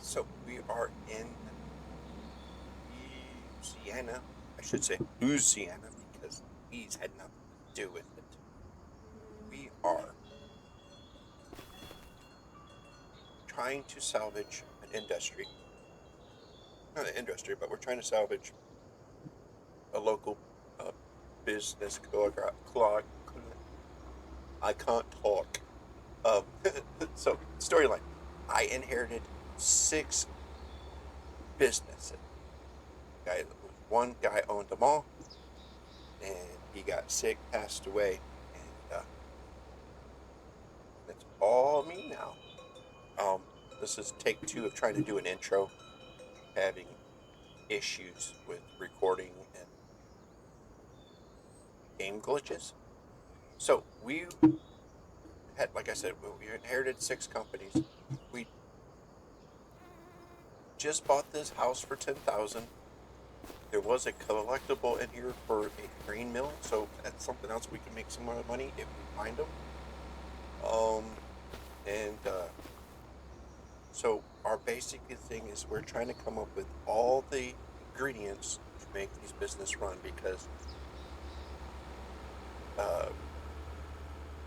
So we are in Louisiana. I should say Louisiana because bees had nothing to do with it. We are trying to salvage an industry. Not an industry, but we're trying to salvage a local uh, business. I can't talk. Um, so, storyline. I inherited 6 businesses. One guy owned them all, and he got sick, passed away, and it's all me now. Um, this is take 2 of trying to do an intro, having issues with recording and game glitches. So we had, like I said, we inherited 6 companies. We just bought this house for 10,000. There was a collectible in here for a grain mill, so that's something else we can make some more money if we find them. Um, and So our basic thing is we're trying to come up with all the ingredients to make these business run because uh,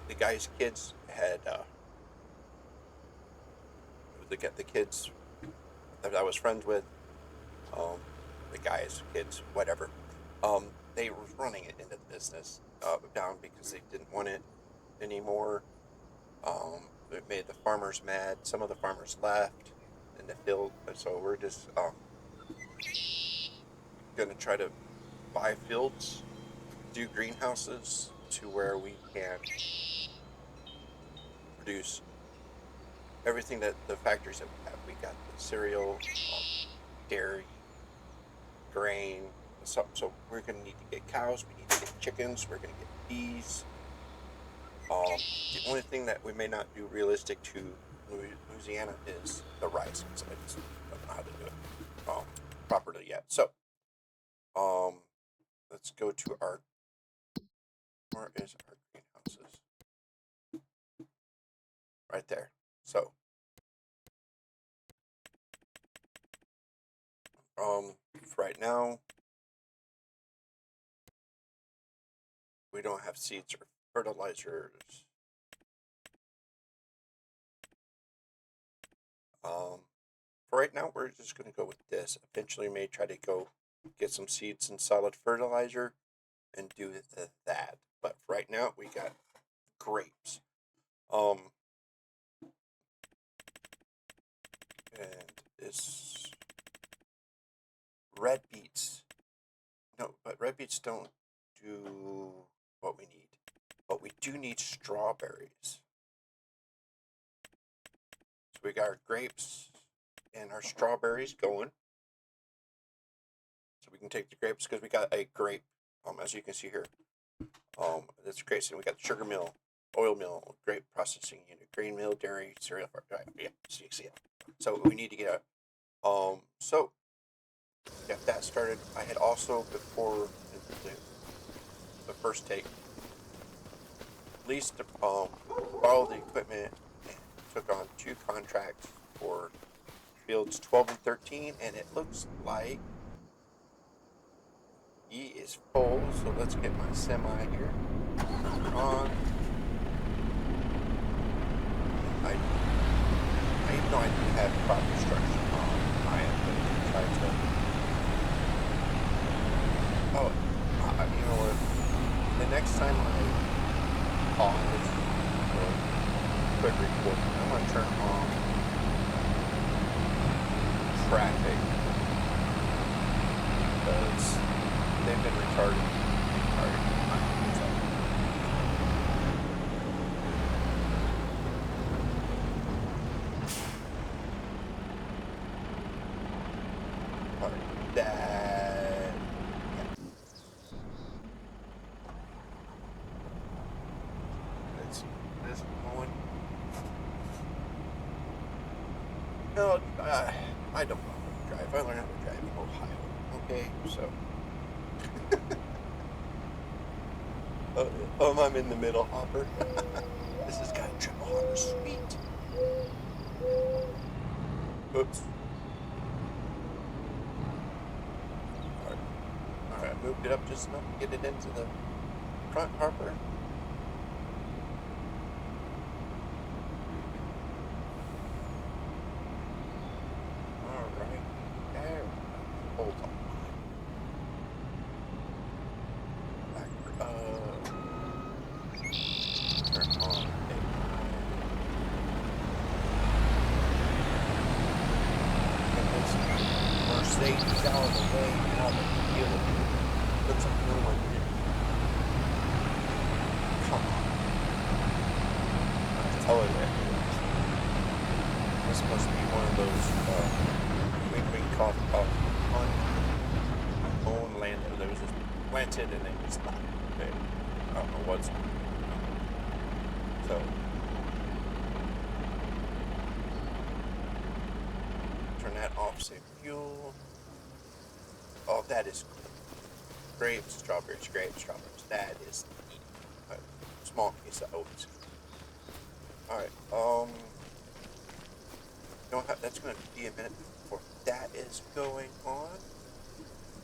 the guy's kids had the kids that I was friends with, um, the guy's kids, whatever. They were running it into the business down because they didn't want it anymore. It made the farmers mad. Some of the farmers left in the field, so we're just going to try to buy fields, do greenhouses to where we can produce everything that the factories that we have. We got the cereal, dairy, grain. So we're going to need to get cows. We need to get chickens. We're going to get bees. The only thing that we may not do realistic to Louisiana is the rice. So I just don't know how to do it properly yet. So let's go to our. Where is our greenhouses? Right there. So right now we don't have seeds or fertilizers. For right now, we're just going to go with this. Eventually, we may try to go get some seeds and solid fertilizer and do that. But for right now, we got grapes. And this red beets. No, but red beets don't do what we need. But we do need strawberries. So we got our grapes and our strawberries going. So we can take the grapes because we got a grape, as you can see here. That's great. So we got the sugar mill, oil mill, grape processing unit, grain mill, dairy, cereal. Yeah, so you see it. So we need to get so got that started. I had also before the first take leased borrowed the equipment and took on 2 contracts for fields 12 and 13, and it looks like he is full. So let's get my semi here on. I even though I didn't have proper structure on, I am going to try to. Oh, you know what? The next time I pause or quit recording, I'm going to turn on traffic because they've been retarded. No, I don't know how to drive. I learned how to drive in Ohio. Okay, so. I'm in the middle hopper. This has got triple hopper. Sweet. Oops. moved it up just enough to get it into the front harbor. Alright, there. Hold on. Turn on. Mercedes out of the way, now the dealer puts a new one in. Come on. I tell you that. This must be one of those wing coffee on own land that was just planted and then just not there. I don't know what's so turn that off, save fuel. Oh, that is cool. Grapes, strawberries, that is neat. A small piece of oats. Alright, you know what, that's going to be a minute before that is going on.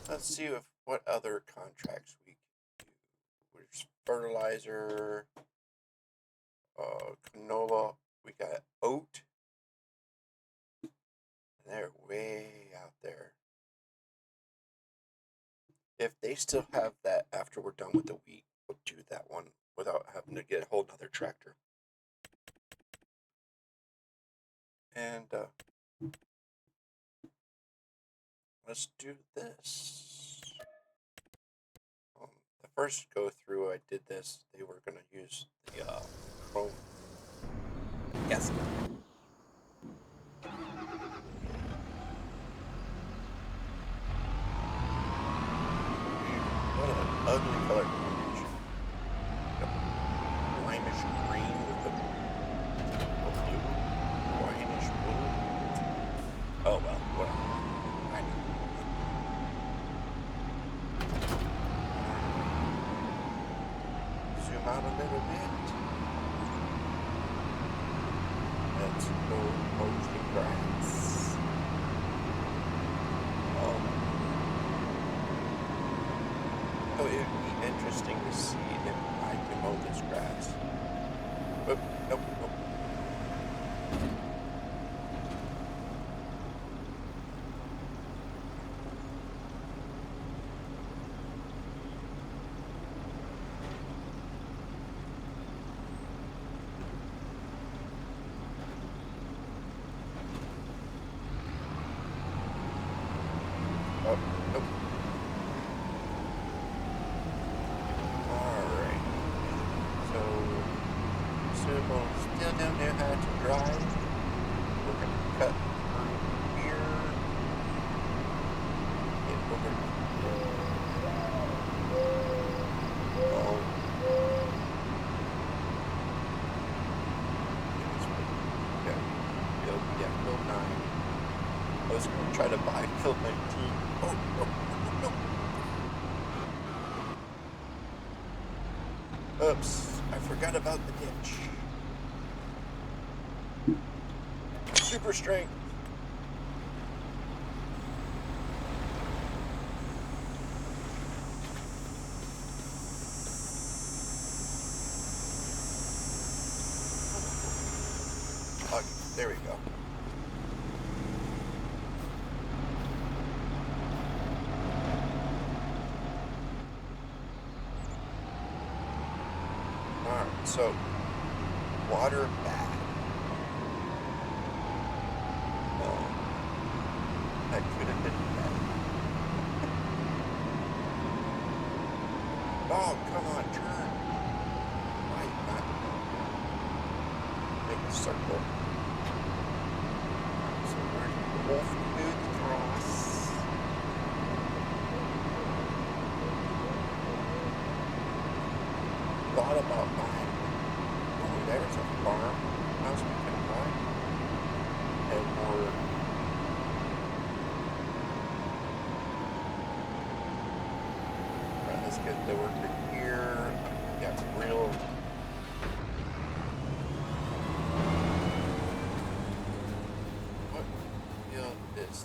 Let's see what other contracts we can do. There's fertilizer, canola, we got oat. And they're way out there. If they still have that after we're done with the wheat, we'll do that one without having to get a whole nother tractor. And let's do this. The first go through I did this, they were going to use the chrome. Yes. What an ugly color combination. Limish green with the blue. Whitish blue. Oh well, whatever. I know. Zoom out a little bit. Let's go mow the grass. Oh, it would be interesting to see if I can mow this grass. Oh, nope, nope. Oh, nope. Alright. So, Sumo still don't know how to drive. We're going to cut through here. Get over Build 9. I was going to try to buy Build 19. Oh, no, no. Oops, I forgot about the ditch. Super strength. Okay, there we go. Alright, so water bad. That could have been bad. Oh, come on, turn. Why not make a circle? So where's the wolf food cross? Thought about buying. Oh, there's a farm house we can buy. And more. Right, let's get the worker here. Got real. What field is this?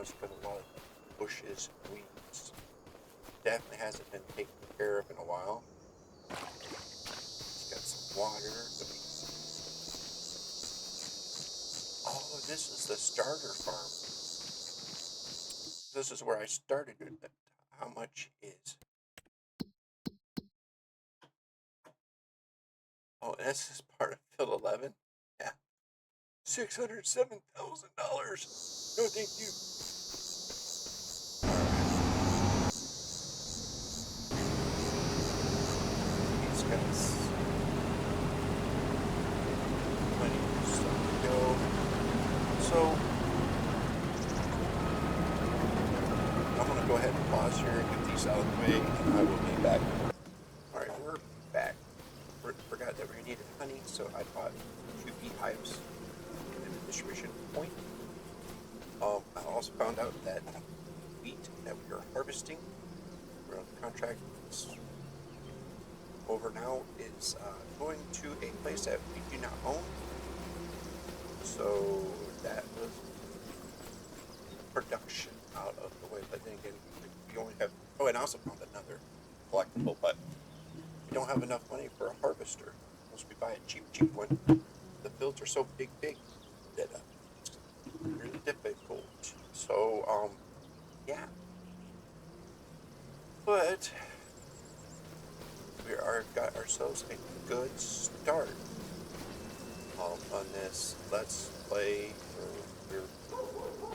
it's because a lot of bushes, weeds, definitely hasn't been taken care of in a while. It's got some water. Oh, this is the starter farm. This is where I started it. How much is? Oh, and this is part of field 11. Yeah, $607,000. No, thank you. These guys. Plenty of stuff to go. So I'm gonna go ahead and pause here and get these out of the way, and I will be back. All right, we're back. Forgot that we needed honey, so I bought 2 beehives and a distribution point. I also found out that wheat that we are harvesting, we're on contract, is over now, is going to a place that we do not own. So that was production out of the way. But then again, we only have. Oh, and I also found another collectible, but we don't have enough money for a harvester. Unless we buy a cheap one. The fields are so big that it's really difficult. So, yeah. But we got ourselves a good start on this Let's Play. We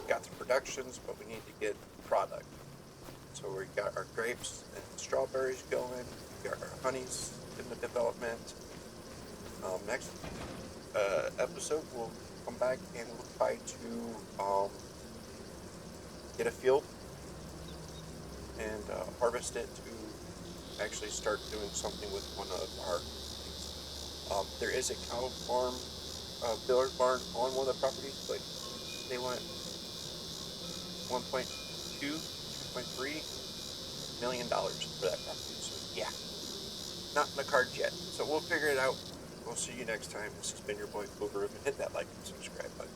got the productions, but we need to get product. So we got our grapes and strawberries going. We got our honeys in the development. Next episode, we'll come back and we'll try to get a field and harvest it to actually start doing something with one of our things. There is a cow farm, billiard barn on one of the properties, but they want 1.2, $2.3 million for that property. So yeah, not in the cards yet. So we'll figure it out. We'll see you next time. This has been your boy Booger. Hit that like and subscribe button.